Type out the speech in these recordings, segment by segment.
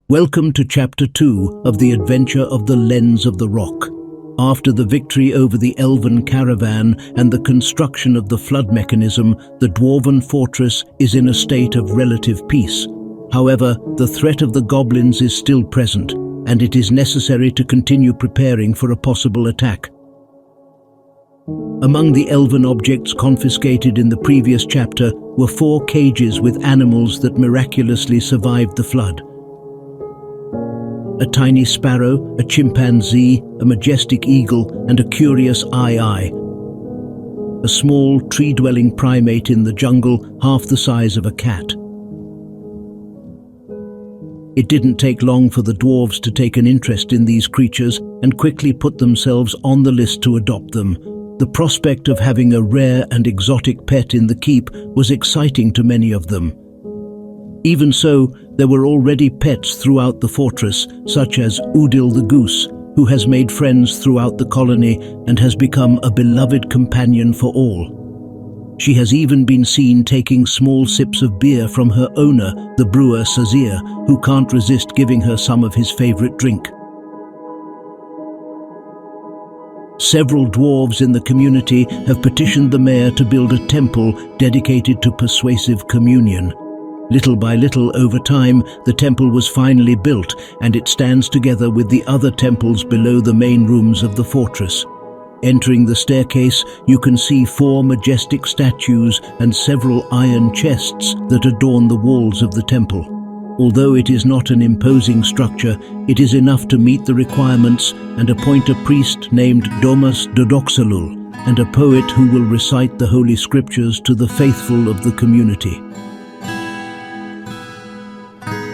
Welcome to Chapter 2 of the Adventure of the Lens of the Rock. After the victory over the elven caravan and the construction of the flood mechanism, the Dwarven Fortress is in a state of relative peace. However, the threat of the goblins is still present, and it is necessary to continue preparing for a possible attack. Among the elven objects confiscated in the previous chapter were 4 cages with animals that miraculously survived the flood. A tiny sparrow, a chimpanzee, a majestic eagle, and a curious eye. A small tree-dwelling primate in the jungle, half the size of a cat. It didn't take long for the dwarves to take an interest in these creatures and quickly put themselves on the list to adopt them. The prospect of having a rare and exotic pet in the keep was exciting to many of them. Even so, there were already pets throughout the fortress, such as Udil the goose, who has made friends throughout the colony and has become a beloved companion for all. She has even been seen taking small sips of beer from her owner, the brewer Sazir, who can't resist giving her some of his favorite drink. Several dwarves in the community have petitioned the mayor to build a temple dedicated to persuasive communion. Little by little, over time, the temple was finally built, and it stands together with the other temples below the main rooms of the fortress. Entering the staircase, you can see 4 majestic statues and several iron chests that adorn the walls of the temple. Although it is not an imposing structure, it is enough to meet the requirements and appoint a priest named Domus Dodoxalul and a poet who will recite the Holy Scriptures to the faithful of the community.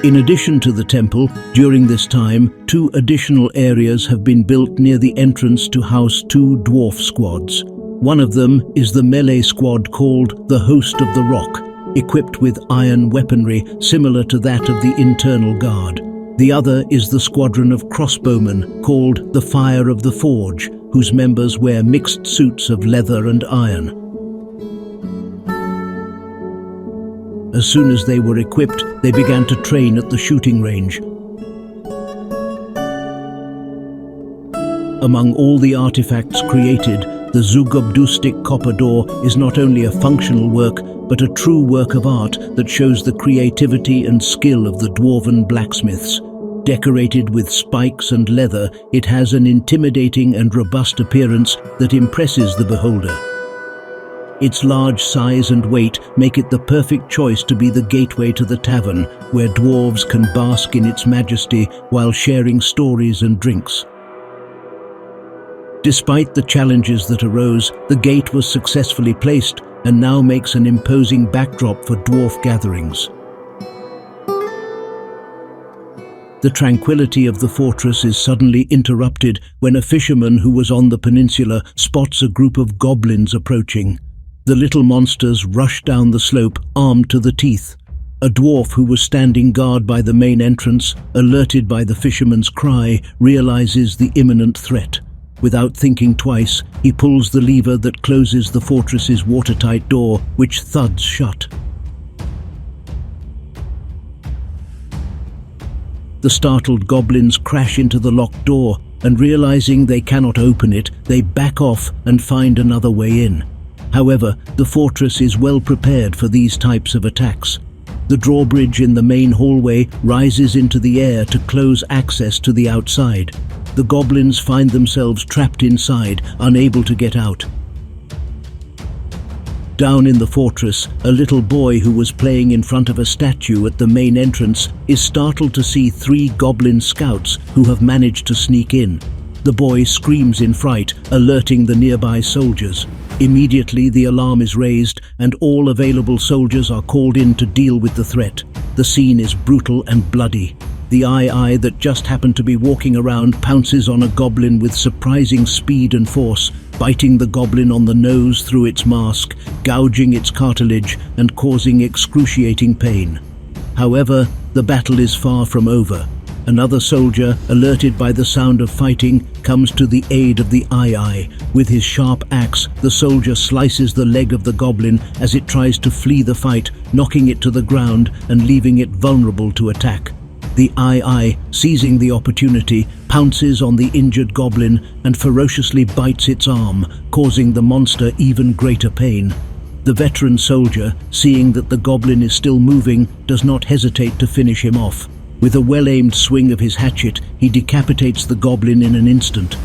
In addition to the temple, during this time, 2 additional areas have been built near the entrance to house 2 dwarf squads. One of them is the melee squad called the Host of the Rock, equipped with iron weaponry similar to that of the internal guard. The other is the squadron of crossbowmen called the Fire of the Forge, whose members wear mixed suits of leather and iron. As soon as they were equipped, they began to train at the shooting range. Among all the artifacts created, the Zugobdustic copper door is not only a functional work, but a true work of art that shows the creativity and skill of the dwarven blacksmiths. Decorated with spikes and leather, it has an intimidating and robust appearance that impresses the beholder. Its large size and weight make it the perfect choice to be the gateway to the tavern, where dwarves can bask in its majesty while sharing stories and drinks. Despite the challenges that arose, the gate was successfully placed and now makes an imposing backdrop for dwarf gatherings. The tranquility of the fortress is suddenly interrupted when a fisherman who was on the peninsula spots a group of goblins approaching. The little monsters rush down the slope, armed to the teeth. A dwarf who was standing guard by the main entrance, alerted by the fisherman's cry, realizes the imminent threat. Without thinking twice, he pulls the lever that closes the fortress's watertight door, which thuds shut. The startled goblins crash into the locked door, and realizing they cannot open it, they back off and find another way in. However, the fortress is well prepared for these types of attacks. The drawbridge in the main hallway rises into the air to close access to the outside. The goblins find themselves trapped inside, unable to get out. Down in the fortress, a little boy who was playing in front of a statue at the main entrance is startled to see 3 goblin scouts who have managed to sneak in. The boy screams in fright, alerting the nearby soldiers. Immediately, the alarm is raised and all available soldiers are called in to deal with the threat. The scene is brutal and bloody. The eye that just happened to be walking around pounces on a goblin with surprising speed and force, biting the goblin on the nose through its mask, gouging its cartilage and causing excruciating pain. However, the battle is far from over. Another soldier, alerted by the sound of fighting, comes to the aid of the eye. With his sharp axe, the soldier slices the leg of the goblin as it tries to flee the fight, knocking it to the ground and leaving it vulnerable to attack. The Eye, seizing the opportunity, pounces on the injured goblin and ferociously bites its arm, causing the monster even greater pain. The veteran soldier, seeing that the goblin is still moving, does not hesitate to finish him off. With a well-aimed swing of his hatchet, he decapitates the goblin in an instant.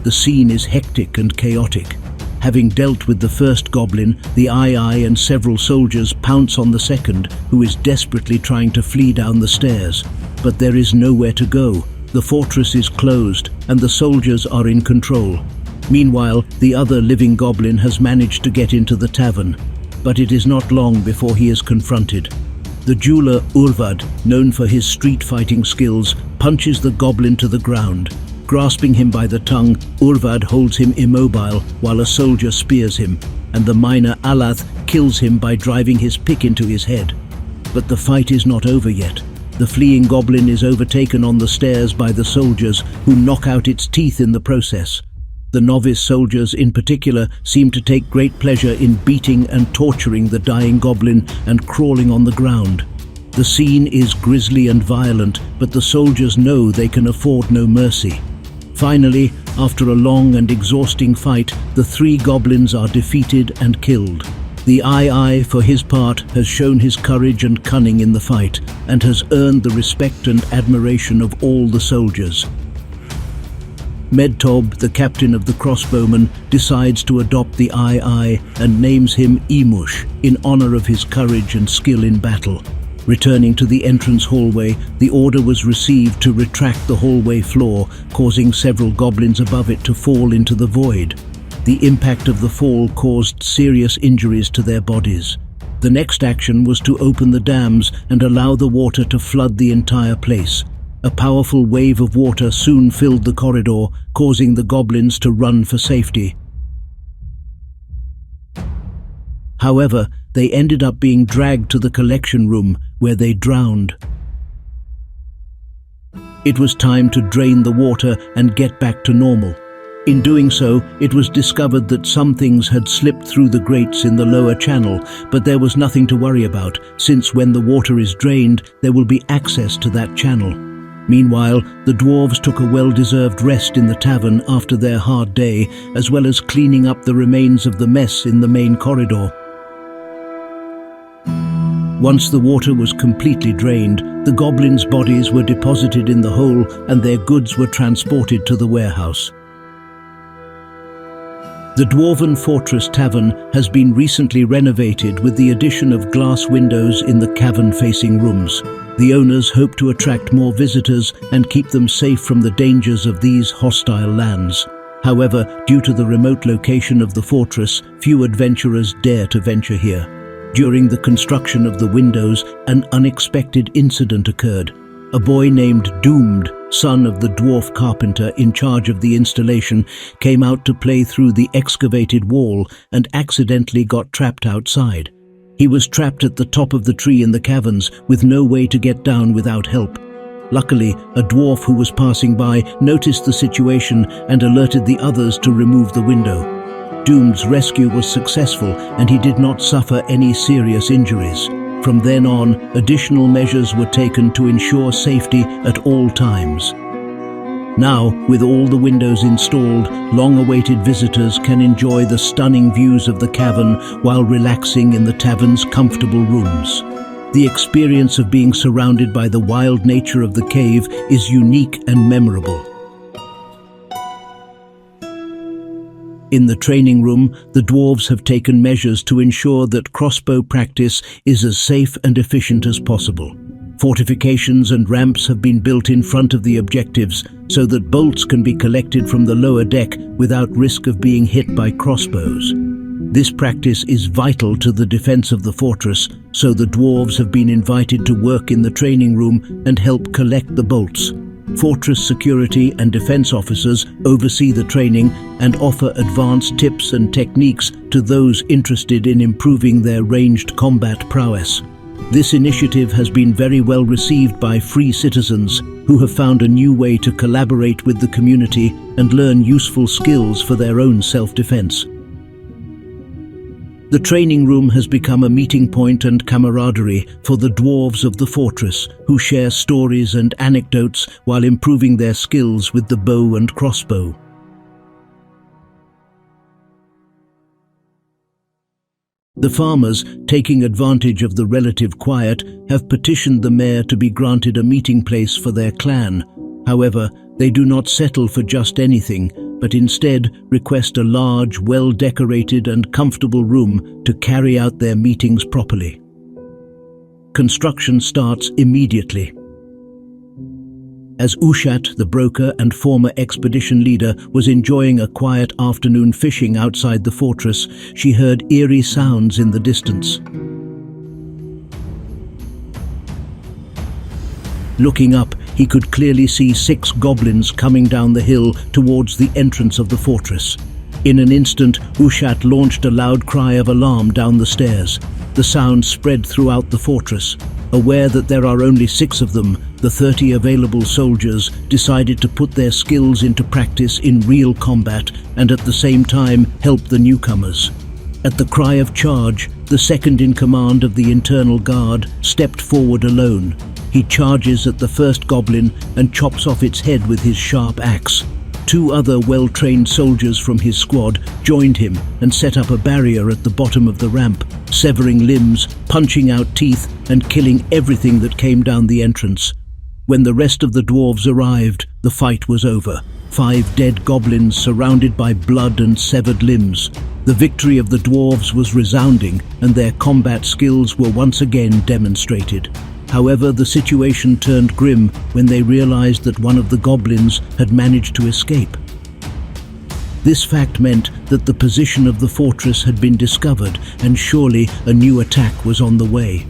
The scene is hectic and chaotic. Having dealt with the first goblin, the Eye and several soldiers pounce on the second, who is desperately trying to flee down the stairs. But there is nowhere to go. The fortress is closed, and the soldiers are in control. Meanwhile, the other living goblin has managed to get into the tavern, but it is not long before he is confronted. The jeweler Urvad, known for his street fighting skills, punches the goblin to the ground. Grasping him by the tongue, Urvad holds him immobile while a soldier spears him, and the miner Alath kills him by driving his pick into his head. But the fight is not over yet. The fleeing goblin is overtaken on the stairs by the soldiers, who knock out its teeth in the process. The novice soldiers in particular seem to take great pleasure in beating and torturing the dying goblin and crawling on the ground. The scene is grisly and violent, but the soldiers know they can afford no mercy. Finally, after a long and exhausting fight, the 3 goblins are defeated and killed. The Eye, for his part, has shown his courage and cunning in the fight, and has earned the respect and admiration of all the soldiers. Medtob, the captain of the crossbowmen, decides to adopt the Eye and names him Emush in honor of his courage and skill in battle. Returning to the entrance hallway, the order was received to retract the hallway floor, causing several goblins above it to fall into the void. The impact of the fall caused serious injuries to their bodies. The next action was to open the dams and allow the water to flood the entire place. A powerful wave of water soon filled the corridor, causing the goblins to run for safety. However, they ended up being dragged to the collection room, where they drowned. It was time to drain the water and get back to normal. In doing so, it was discovered that some things had slipped through the grates in the lower channel, but there was nothing to worry about, since when the water is drained, there will be access to that channel. Meanwhile, the dwarves took a well-deserved rest in the tavern after their hard day, as well as cleaning up the remains of the mess in the main corridor. Once the water was completely drained, the goblins' bodies were deposited in the hole and their goods were transported to the warehouse. The Dwarf Fortress Tavern has been recently renovated with the addition of glass windows in the cavern-facing rooms. The owners hope to attract more visitors and keep them safe from the dangers of these hostile lands. However, due to the remote location of the fortress, few adventurers dare to venture here. During the construction of the windows, an unexpected incident occurred. A boy named Doomed, son of the dwarf carpenter in charge of the installation, came out to play through the excavated wall and accidentally got trapped outside. He was trapped at the top of the tree in the caverns with no way to get down without help. Luckily, a dwarf who was passing by noticed the situation and alerted the others to remove the window. Doomed's rescue was successful and he did not suffer any serious injuries. From then on, additional measures were taken to ensure safety at all times. Now, with all the windows installed, long-awaited visitors can enjoy the stunning views of the cavern while relaxing in the tavern's comfortable rooms. The experience of being surrounded by the wild nature of the cave is unique and memorable. In the training room, the dwarves have taken measures to ensure that crossbow practice is as safe and efficient as possible. Fortifications and ramps have been built in front of the objectives so that bolts can be collected from the lower deck without risk of being hit by crossbows. This practice is vital to the defense of the fortress, so the dwarves have been invited to work in the training room and help collect the bolts. Fortress security and defense officers oversee the training and offer advanced tips and techniques to those interested in improving their ranged combat prowess. This initiative has been very well received by free citizens who have found a new way to collaborate with the community and learn useful skills for their own self-defense. The training room has become a meeting point and camaraderie for the dwarves of the fortress, who share stories and anecdotes while improving their skills with the bow and crossbow. The farmers, taking advantage of the relative quiet, have petitioned the mayor to be granted a meeting place for their clan. However, they do not settle for just anything, but instead request a large, well-decorated and comfortable room to carry out their meetings properly. Construction starts immediately. As Ushat, the broker and former expedition leader, was enjoying a quiet afternoon fishing outside the fortress, she heard eerie sounds in the distance. Looking up, he could clearly see 6 goblins coming down the hill towards the entrance of the fortress. In an instant, Ushat launched a loud cry of alarm down the stairs. The sound spread throughout the fortress. Aware that there are only 6 of them, the 30 available soldiers decided to put their skills into practice in real combat and at the same time help the newcomers. At the cry of charge, the second in command of the internal guard stepped forward alone. He charges at the first goblin and chops off its head with his sharp axe. 2 other well-trained soldiers from his squad joined him and set up a barrier at the bottom of the ramp, severing limbs, punching out teeth, and killing everything that came down the entrance. When the rest of the dwarves arrived, the fight was over. 5 dead goblins surrounded by blood and severed limbs. The victory of the dwarves was resounding, and their combat skills were once again demonstrated. However, the situation turned grim when they realized that one of the goblins had managed to escape. This fact meant that the position of the fortress had been discovered, and surely a new attack was on the way.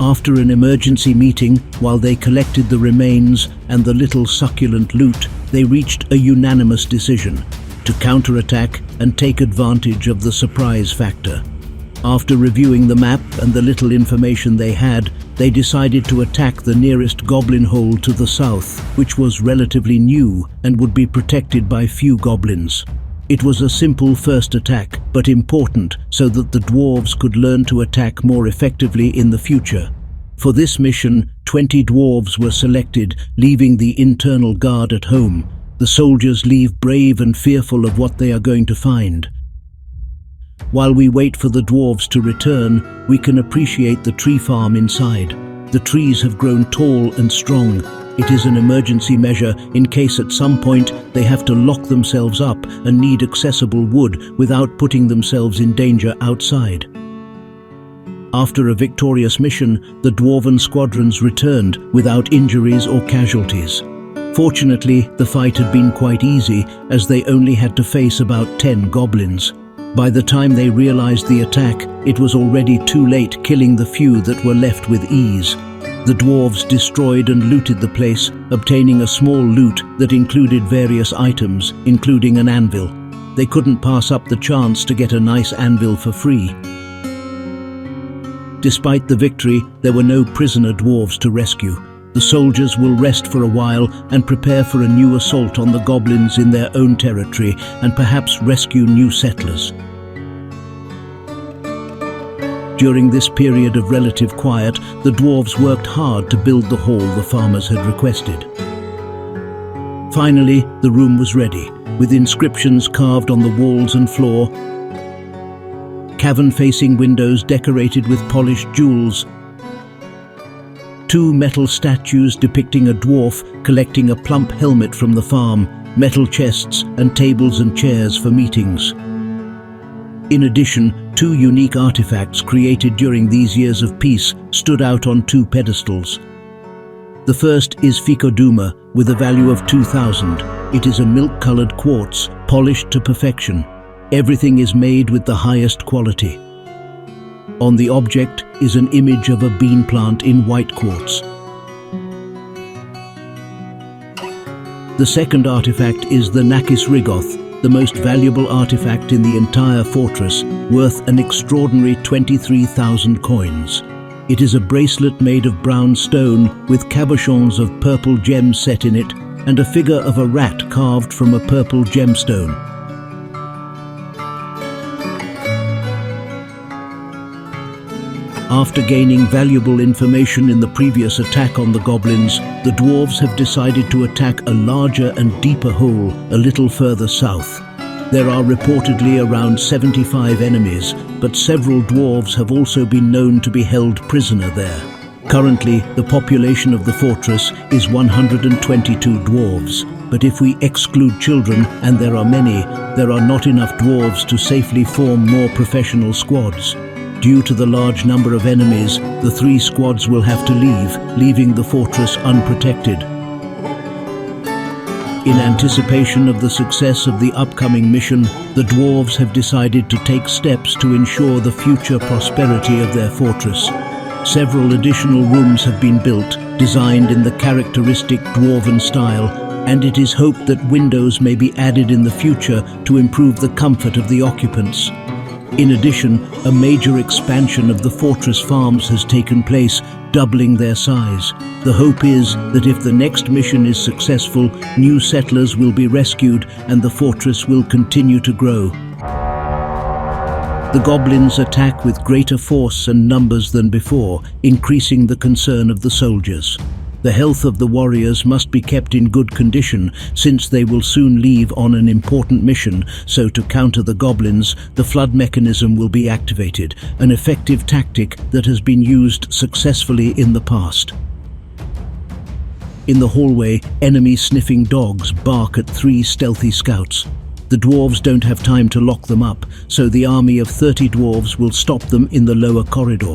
After an emergency meeting, while they collected the remains and the little succulent loot, they reached a unanimous decision to counterattack and take advantage of the surprise factor. After reviewing the map and the little information they had, they decided to attack the nearest goblin hole to the south, which was relatively new and would be protected by few goblins. It was a simple first attack, but important so that the dwarves could learn to attack more effectively in the future. For this mission, 20 dwarves were selected, leaving the internal guard at home. The soldiers leave brave and fearful of what they are going to find. While we wait for the dwarves to return, we can appreciate the tree farm inside. The trees have grown tall and strong. It is an emergency measure in case at some point they have to lock themselves up and need accessible wood without putting themselves in danger outside. After a victorious mission, the dwarven squadrons returned without injuries or casualties. Fortunately, the fight had been quite easy, as they only had to face about 10 goblins. By the time they realized the attack, it was already too late, killing the few that were left with ease. The dwarves destroyed and looted the place, obtaining a small loot that included various items, including an anvil. They couldn't pass up the chance to get a nice anvil for free. Despite the victory, there were no prisoner dwarves to rescue. The soldiers will rest for a while and prepare for a new assault on the goblins in their own territory and perhaps rescue new settlers. During this period of relative quiet, the dwarves worked hard to build the hall the farmers had requested. Finally, the room was ready, with inscriptions carved on the walls and floor, cavern-facing windows decorated with polished jewels, 2 metal statues depicting a dwarf collecting a plump helmet from the farm, metal chests and tables and chairs for meetings. In addition, 2 unique artifacts created during these years of peace stood out on 2 pedestals. The first is Ficoduma, with a value of 2,000. It is a milk-colored quartz, polished to perfection. Everything is made with the highest quality. On the object is an image of a bean plant in white quartz. The second artifact is the Nakis Rigoth, the most valuable artifact in the entire fortress, worth an extraordinary 23,000 coins. It is a bracelet made of brown stone with cabochons of purple gems set in it and a figure of a rat carved from a purple gemstone. After gaining valuable information in the previous attack on the goblins, the dwarves have decided to attack a larger and deeper hole a little further south. There are reportedly around 75 enemies, but several dwarves have also been known to be held prisoner there. Currently, the population of the fortress is 122 dwarves, but if we exclude children, and there are many, there are not enough dwarves to safely form more professional squads. Due to the large number of enemies, the 3 squads will have to leaving the fortress unprotected. In anticipation of the success of the upcoming mission, the dwarves have decided to take steps to ensure the future prosperity of their fortress. Several additional rooms have been built, designed in the characteristic dwarven style, and it is hoped that windows may be added in the future to improve the comfort of the occupants. In addition, a major expansion of the fortress farms has taken place, doubling their size. The hope is that if the next mission is successful, new settlers will be rescued and the fortress will continue to grow. The goblins attack with greater force and numbers than before, increasing the concern of the soldiers. The health of the warriors must be kept in good condition, since they will soon leave on an important mission, so to counter the goblins, the flood mechanism will be activated, an effective tactic that has been used successfully in the past. In the hallway, enemy sniffing dogs bark at 3 stealthy scouts. The dwarves don't have time to lock them up, so the army of 30 dwarves will stop them in the lower corridor.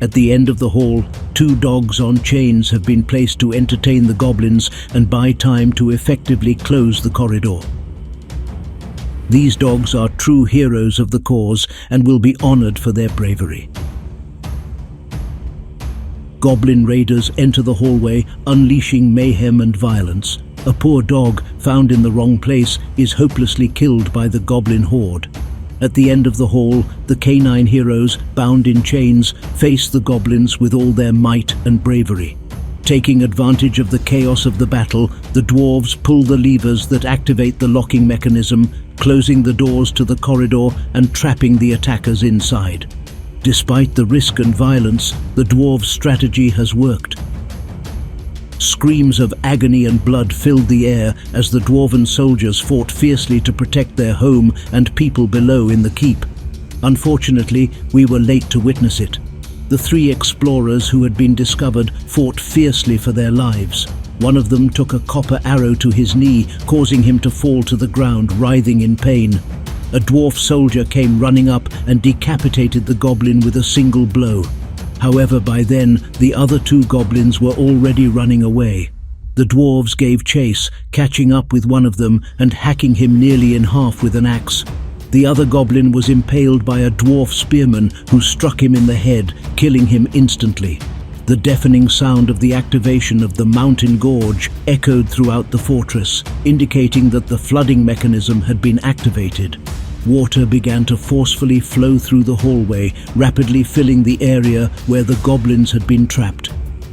At the end of the hall, 2 dogs on chains have been placed to entertain the goblins and buy time to effectively close the corridor. These dogs are true heroes of the cause and will be honored for their bravery. Goblin raiders enter the hallway, unleashing mayhem and violence. A poor dog, found in the wrong place, is hopelessly killed by the goblin horde. At the end of the hall, the canine heroes, bound in chains, face the goblins with all their might and bravery. Taking advantage of the chaos of the battle, the dwarves pull the levers that activate the locking mechanism, closing the doors to the corridor and trapping the attackers inside. Despite the risk and violence, the dwarves' strategy has worked. Screams of agony and blood filled the air as the dwarven soldiers fought fiercely to protect their home and people below in the keep. Unfortunately, we were late to witness it. The 3 explorers who had been discovered fought fiercely for their lives. One of them took a copper arrow to his knee, causing him to fall to the ground, writhing in pain. A dwarf soldier came running up and decapitated the goblin with a single blow. However, by then, the other 2 goblins were already running away. The dwarves gave chase, catching up with one of them and hacking him nearly in half with an axe. The other goblin was impaled by a dwarf spearman who struck him in the head, killing him instantly. The deafening sound of the activation of the mountain gorge echoed throughout the fortress, indicating that the flooding mechanism had been activated. Water began to forcefully flow through the hallway, rapidly filling the area where the goblins had been trapped.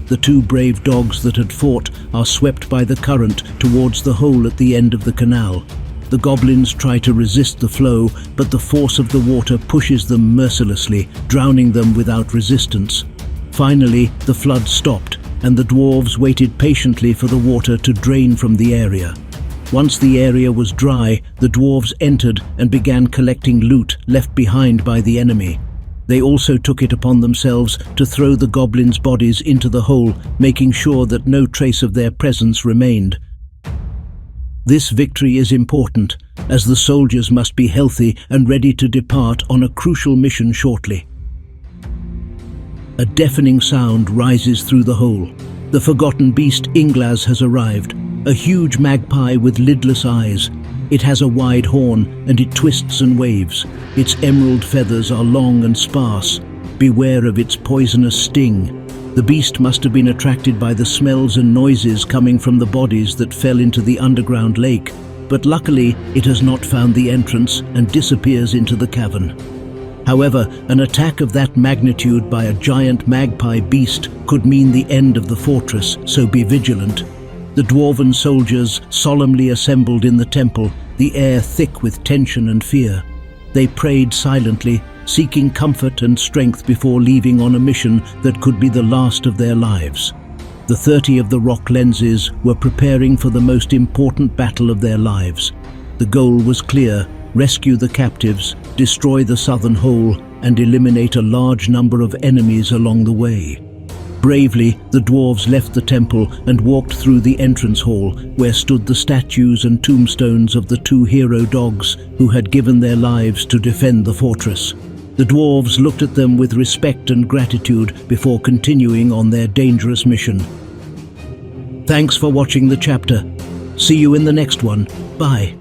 The 2 brave dogs that had fought are swept by the current towards the hole at the end of the canal. The goblins try to resist the flow, but the force of the water pushes them mercilessly, drowning them without resistance. Finally, the flood stopped, and the dwarves waited patiently for the water to drain from the area. Once the area was dry, the dwarves entered and began collecting loot left behind by the enemy. They also took it upon themselves to throw the goblins' bodies into the hole, making sure that no trace of their presence remained. This victory is important, as the soldiers must be healthy and ready to depart on a crucial mission shortly. A deafening sound rises through the hole. The forgotten beast Inglas has arrived, a huge magpie with lidless eyes. It has a wide horn and it twists and waves. Its emerald feathers are long and sparse. Beware of its poisonous sting. The beast must have been attracted by the smells and noises coming from the bodies that fell into the underground lake, but luckily it has not found the entrance and disappears into the cavern. However, an attack of that magnitude by a giant magpie beast could mean the end of the fortress, so be vigilant. The dwarven soldiers solemnly assembled in the temple, the air thick with tension and fear. They prayed silently, seeking comfort and strength before leaving on a mission that could be the last of their lives. The 30 of the rock lenses were preparing for the most important battle of their lives. The goal was clear: rescue the captives, destroy the southern hole, and eliminate a large number of enemies along the way. Bravely, the dwarves left the temple and walked through the entrance hall, where stood the statues and tombstones of the 2 hero dogs who had given their lives to defend the fortress. The dwarves looked at them with respect and gratitude before continuing on their dangerous mission. Thanks for watching the chapter. See you in the next one. Bye.